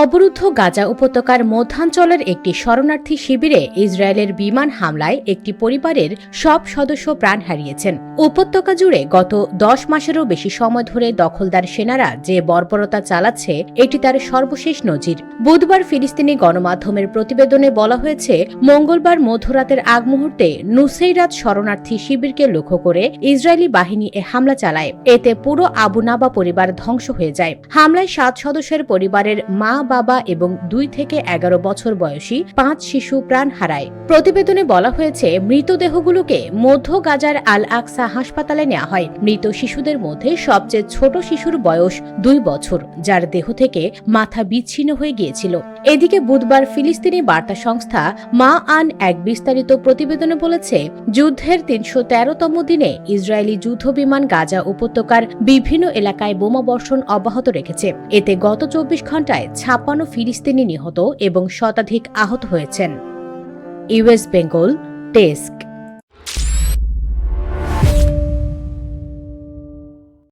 অবরুদ্ধ গাজা উপত্যকার মধ্যাঞ্চলের একটি শরণার্থী শিবিরে ইসরায়েলের বিমান হামলায় একটি পরিবারের সব সদস্য প্রাণ হারিয়েছেন। উপত্যকা জুড়ে গত 10 মাসেরও বেশি সময় ধরে দখলদার সেনারা যে বর্বরতা চালাচ্ছে এটি তার সর্বশেষ নজির। বুধবার ফিলিস্তিনি গণমাধ্যমের প্রতিবেদনে বলা হয়েছে, মঙ্গলবার মধ্যরাতের আগ মুহূর্তে নুসেইরাত শরণার্থী শিবিরকে লক্ষ্য করে ইসরায়েলি বাহিনী এ হামলা চালায়। এতে পুরো আবু নাবা পরিবার ধ্বংস হয়ে যায়। হামলায় 7 সদস্যের পরিবারের মা, বাবা এবং 2 থেকে 11 বছর বয়সী 5 শিশু প্রাণ হারায়। প্রতিবেদনে বলা হয়েছে, মৃতদেহগুলোকে মধ্য গাজার আল আকসা হাসপাতালে নেওয়া হয়। মৃত শিশুদের মধ্যে সবচেয়ে ছোট শিশুর বয়স 2 বছর, যার দেহ থেকে মাথা বিচ্ছিন্ন হয়ে গিয়েছিল। এদিকে বুধবার ফিলিস্তিনি বার্তা সংস্থা মা আন এক বিস্তারিত প্রতিবেদনে বলেছে, যুদ্ধের 313তম দিনে ইসরায়েলি যুদ্ধবিমান গাজা উপত্যকার বিভিন্ন এলাকায় বোমাবর্ষণ অব্যাহত রেখেছে। এতে গত 24 ঘণ্টায় 56 ফিলিস্তিনি নিহত এবং শতাধিক আহত হয়েছেন। US Bengal desk.